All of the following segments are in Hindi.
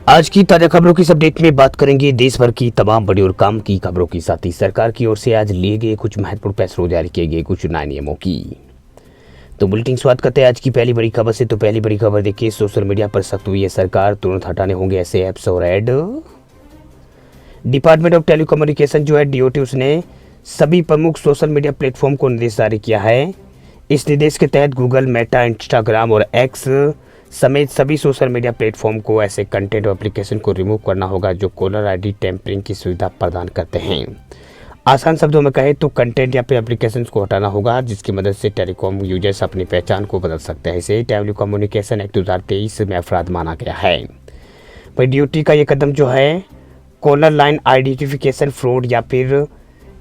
आज की ताजा खबरों की इस अपडेट में बात करेंगे देश भर की तमाम बड़ी और काम की खबरों के साथ ही सरकार की ओर से आज लिए गए कुछ महत्वपूर्ण फैसलों जारी किए गए कुछ नए नियमों की। तो बुलेटिन शुरुआत करते हैं आज की पहली बड़ी खबर से। तो पहली बड़ी खबर देखिए, सोशल मीडिया पर सख्त हुई है सरकार, तुरंत हटाने होंगे ऐसे ऐप्स और ऐड। डिपार्टमेंट ऑफ टेलीकम्युनिकेशन जो है डीओटी, उसने सभी प्रमुख सोशल मीडिया प्लेटफॉर्म को निर्देश जारी किया है। इस निर्देश के तहत गूगल, मेटा, इंस्टाग्राम और एक्स समेत सभी सोशल मीडिया प्लेटफॉर्म को ऐसे कंटेंट और एप्लीकेशन को रिमूव करना होगा जो कॉलर आईडी टैंपरिंग की सुविधा प्रदान करते हैं। आसान शब्दों में कहें तो कंटेंट या फिर एप्लीकेशन को हटाना होगा जिसकी मदद से टेलीकॉम यूजर्स अपनी पहचान को बदल सकते हैं। इसे टेलीकम्युनिकेशन एक्ट 2023 में अपराध माना गया है। वही डीओटी का ये कदम जो है कॉलर लाइन आइडेंटिफिकेशन फ्रॉड या फिर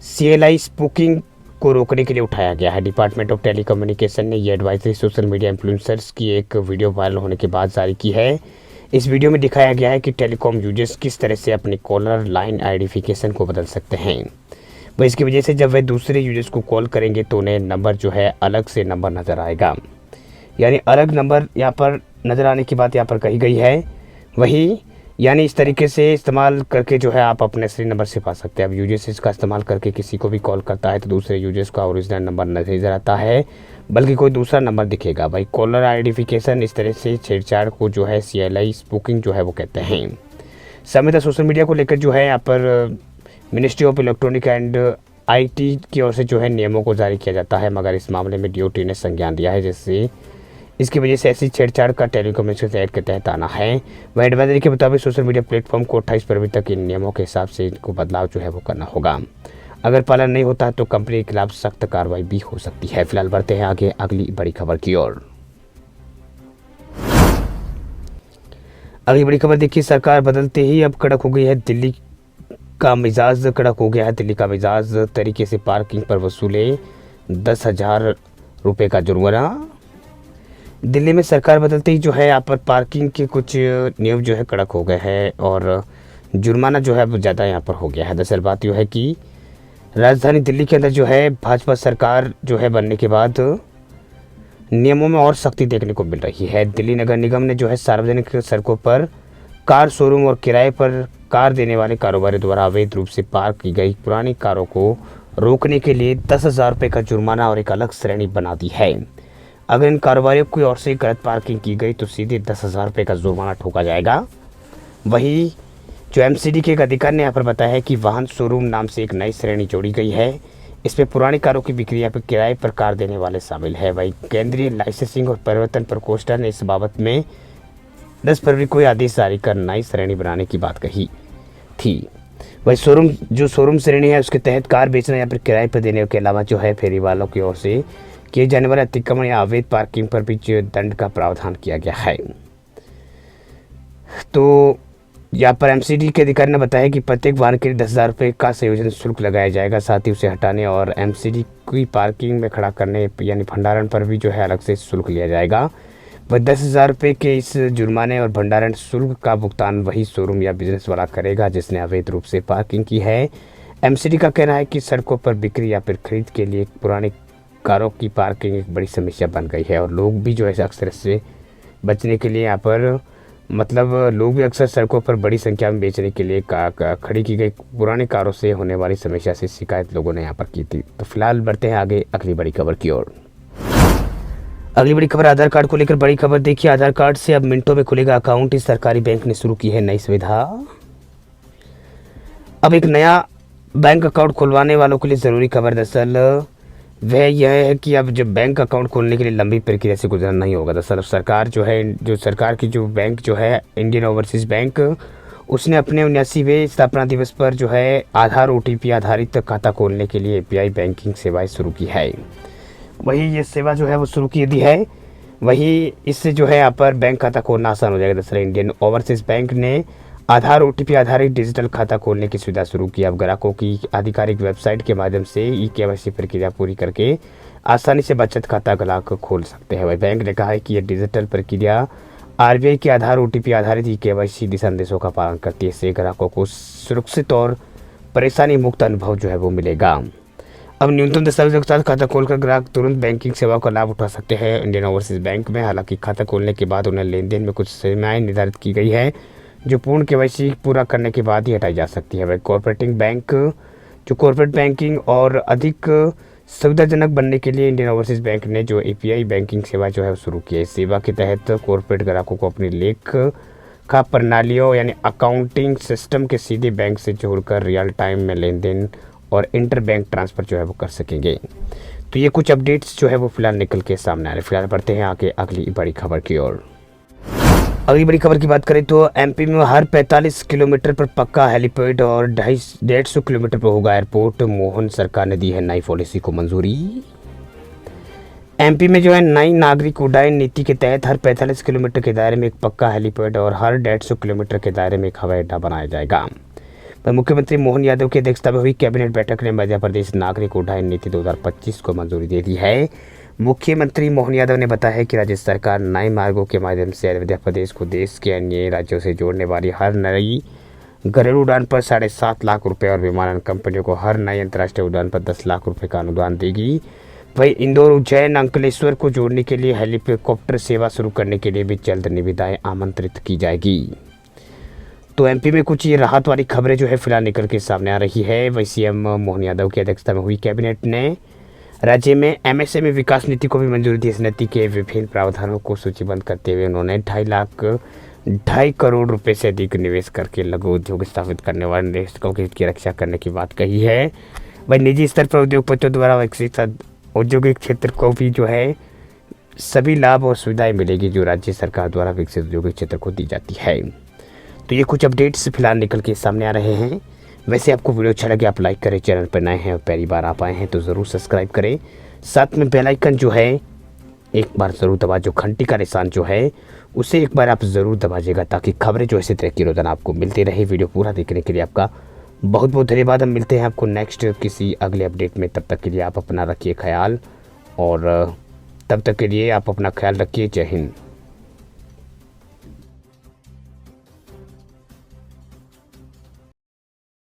CLI स्पूकिंग को रोकने के लिए उठाया गया है। डिपार्टमेंट ऑफ टेलीकम्युनिकेशन ने ये एडवाइजरी सोशल मीडिया इन्फ्लुएंसर्स की एक वीडियो वायरल होने के बाद जारी की है। इस वीडियो में दिखाया गया है कि टेलीकॉम यूजर्स किस तरह से अपने कॉलर लाइन आइडेंटिफिकेशन को बदल सकते हैं। वह इसकी वजह से जब वे दूसरे यूजर्स को कॉल करेंगे तो उन्हें नंबर जो है अलग से नंबर नज़र आएगा, यानी अलग नंबर यहाँ पर नज़र आने की बात यहाँ पर कही गई है। वही यानी इस तरीके से इस्तेमाल करके जो है आप अपने असली नंबर से पा सकते हैं। अब यूजर्स इसका इस्तेमाल करके किसी को भी कॉल करता है तो दूसरे यूजर्स का ओरिजिनल नंबर नहीं आता है बल्कि कोई दूसरा नंबर दिखेगा। भाई कॉलर आइडेंटिफिकेशन इस तरह से छेड़छाड़ को जो है CLI स्पूकिंग जो है वो कहते हैं। समय सोशल मीडिया को लेकर जो है यहाँ पर ministry of electronic and IT की ओर से जो है नियमों को जारी किया जाता है, मगर इस मामले में DOT ने संज्ञान लिया है जिससे इसकी वजह से ऐसी छेड़छाड़ का टेलीकम्युनिकेशन एक्ट के तहत आना है। वह एडवाइजरी के मुताबिक सोशल मीडिया प्लेटफॉर्म को 28 फरवरी तक इन नियमों के हिसाब से इनको बदलाव जो है वो करना होगा। अगर पालन नहीं होता है तो कंपनी के खिलाफ सख्त कार्रवाई भी हो सकती है। फिलहाल बढ़ते हैं आगे अगली बड़ी खबर की ओर। अगली बड़ी खबर देखिए, सरकार बदलते ही अब कड़क हो गई है दिल्ली का मिजाज। कड़क हो गया है दिल्ली का मिजाज, तरीके से पार्किंग पर वसूले 10,000 रुपये का जुर्माना। दिल्ली में सरकार बदलते ही जो है यहाँ पर पार्किंग के कुछ नियम जो है कड़क हो गए हैं और जुर्माना जो है वो ज़्यादा यहाँ पर हो गया है। दरअसल बात यह है कि राजधानी दिल्ली के अंदर जो है भाजपा सरकार जो है बनने के बाद नियमों में और सख्ती देखने को मिल रही है। दिल्ली नगर निगम ने जो है सार्वजनिक सड़कों पर कार शोरूम और किराए पर कार देने वाले कारोबारियों द्वारा अवैध रूप से पार्क की गई पुरानी कारों को रोकने के लिए 10,000 रुपये का जुर्माना और एक अलग श्रेणी बना दी है। अगर इन कारोबारियों की ओर से गलत पार्किंग की गई तो सीधे 10,000 रुपये का जुर्माना ठोका जाएगा। वहीं जो MCD के एक अधिकारी ने यहाँ पर बताया है कि वाहन शोरूम नाम से एक नई श्रेणी जोड़ी गई है। इसमें पुरानी कारों की बिक्री या फिर किराए पर कार देने वाले शामिल है। वहीं केंद्रीय लाइसेंसिंग और परिवर्तन प्रकोष्ठ ने इस बाबत में 10 फरवरी को आदेश जारी कर नई श्रेणी बनाने की बात कही थी। वही शोरूम श्रेणी है उसके तहत कार बेचना या फिर किराए पर देने के अलावा जो है फेरी वालों की ओर से किए जाने वाले अतिक्रमण या अवैध पार्किंग पर भी दंड का प्रावधान किया गया है। तो यहाँ पर MCD के अधिकारी ने बताया कि प्रत्येक वाहन के लिए 10,000 रुपये का संयोजन शुल्क लगाया जाएगा। साथ ही उसे हटाने और MCD की पार्किंग में खड़ा करने यानी भंडारण पर भी जो है अलग से शुल्क लिया जाएगा। वह 10,000 रुपये के इस जुर्माने और भंडारण शुल्क का भुगतान वही शोरूम या बिजनेस वाला करेगा जिसने अवैध रूप से पार्किंग की है। MCD का कहना है कि सड़कों पर बिक्री या फिर खरीद के लिए पुरानी कारों की पार्किंग एक बड़ी समस्या बन गई है और लोग भी जो है अक्सर इससे बचने के लिए यहाँ पर लोग भी अक्सर सड़कों पर बड़ी संख्या में बेचने के लिए खड़ी की गई पुरानी कारों से होने वाली समस्या से शिकायत लोगों ने यहाँ पर की थी। तो फिलहाल बढ़ते हैं आगे अगली बड़ी खबर की ओर। अगली बड़ी खबर आधार कार्ड को लेकर बड़ी खबर देखिए, आधार कार्ड से अब मिनटों में खुलेगा अकाउंट। इस सरकारी बैंक ने शुरू की है नई सुविधा। अब एक नया बैंक अकाउंट खुलवाने वालों के लिए ज़रूरी खबर दरअसल वह यह है कि अब जब बैंक अकाउंट खोलने के लिए लंबी प्रक्रिया से गुजरना नहीं होगा। दरअसल सरकार जो है सरकार की जो बैंक जो है इंडियन ओवरसीज़ बैंक, उसने अपने 79वें स्थापना दिवस पर जो है आधार OTP आधारित खाता खोलने के लिए API बैंकिंग सेवाएं शुरू की है। वही ये सेवा जो है वो शुरू की दी है। वही इससे जो है यहाँ पर बैंक खाता खोलना आसान हो जाएगा। दरअसल इंडियन ओवरसीज़ बैंक ने आधार OTP आधारित डिजिटल खाता खोलने की सुविधा शुरू की। अब ग्राहकों की आधिकारिक वेबसाइट के माध्यम से KYC प्रक्रिया पूरी करके आसानी से बचत खाता ग्राहक खोल सकते हैं। वही बैंक ने कहा है कि यह डिजिटल प्रक्रिया RBI के आधार OTP आधारित KYC दिशा निर्देशों का पालन करती है। इससे ग्राहकों को सुरक्षित और परेशानी मुक्त अनुभव जो है वो मिलेगा। अब न्यूनतम दस्तावेजों के साथ खाता खोलकर ग्राहक तुरंत बैंकिंग सेवाओं का लाभ उठा सकते हैं इंडियन ओवरसीज़ बैंक में। हालांकि खाता खोलने के बाद उन्हें लेन देन में कुछ सीमाएं निर्धारित की गई है जो पूर्ण केवाईसी पूरा करने के बाद ही हटाई जा सकती है। वह कॉर्पोरेट बैंकिंग और अधिक सुविधाजनक बनने के लिए इंडियन ओवरसीज बैंक ने जो एपीआई बैंकिंग सेवा जो है वो शुरू की है। इस सेवा के तहत कॉर्पोरेट ग्राहकों को अपनी लेखा प्रणालियों यानी अकाउंटिंग सिस्टम के सीधे बैंक से जोड़कर रियल टाइम में लेन देन और इंटर बैंक ट्रांसफ़र जो है वो कर सकेंगे। तो ये कुछ अपडेट्स जो है वो फिलहाल निकल के सामने आ रहे। फिलहाल बढ़ते हैं आगे अगली बड़ी खबर की ओर। अगली बड़ी खबर की बात करें तो एमपी में हर 45 किलोमीटर पर पक्का हेलीपैड और 150 किलोमीटर पर होगा एयरपोर्ट। मोहन सरकार ने दी है नई पॉलिसी को मंजूरी। एमपी में जो है नई नागरिक उड्डयन नीति के तहत हर 45 किलोमीटर के दायरे में एक पक्का हेलीपैड और हर 150 किलोमीटर के दायरे में एक हवाई अड्डा बनाया जाएगा। मुख्यमंत्री मोहन यादव की अध्यक्षता में हुई कैबिनेट बैठक ने मध्य प्रदेश नागरिक उड्डयन नीति 2025 को मंजूरी दे दी है। मुख्यमंत्री मोहन यादव ने बताया कि राज्य सरकार नए मार्गों के माध्यम से मध्य प्रदेश को देश के अन्य राज्यों से जोड़ने वाली हर नई घरेलू उड़ान पर 7.5 लाख रुपए और विमानन कंपनियों को हर नई अंतर्राष्ट्रीय उड़ान पर 10 लाख रुपए का अनुदान देगी। वहीं इंदौर, उज्जैन, अंकलेश्वर को जोड़ने के लिए हेलीकॉप्टर सेवा शुरू करने के लिए भी जल्द निविदाएं आमंत्रित की जाएगी। तो एमपी में कुछ ये राहत वाली खबरें जो है फिलहाल निकल के सामने आ रही है। वही सीएम मोहन यादव की अध्यक्षता में हुई कैबिनेट ने राज्य में एमएसएमई विकास नीति को भी मंजूरी दी। इस नीति के विभिन्न प्रावधानों को सूचीबद्ध करते हुए उन्होंने 2.5 करोड़ रुपए से अधिक निवेश करके लघु उद्योग स्थापित करने वाले निवेशकों के हित की रक्षा करने की बात कही है। वही निजी स्तर पर उद्योगपतियों द्वारा विकसित औद्योगिक क्षेत्र को भी जो है सभी लाभ और सुविधाएं मिलेगी जो राज्य सरकार द्वारा विकसित औद्योगिक क्षेत्र को दी जाती है। तो ये कुछ अपडेट्स फिलहाल निकल के सामने आ रहे हैं। वैसे आपको वीडियो अच्छा लगे आप लाइक करें, चैनल पर नए हैं और पहली बार आप आए हैं तो ज़रूर सब्सक्राइब करें। साथ में बेल आइकन जो है एक बार ज़रूर दबा, जो घंटी का निशान जो है उसे एक बार आप ज़रूर दबाइएगा ताकि खबरें जो इसी तरह की रोजाना आपको मिलती रहे। वीडियो पूरा देखने के लिए आपका बहुत बहुत धन्यवाद। हम मिलते हैं आपको नेक्स्ट किसी अगले अपडेट में। तब तक के लिए आप अपना रखिए ख्याल और तब तक के लिए आप अपना ख्याल रखिए। जय हिंद।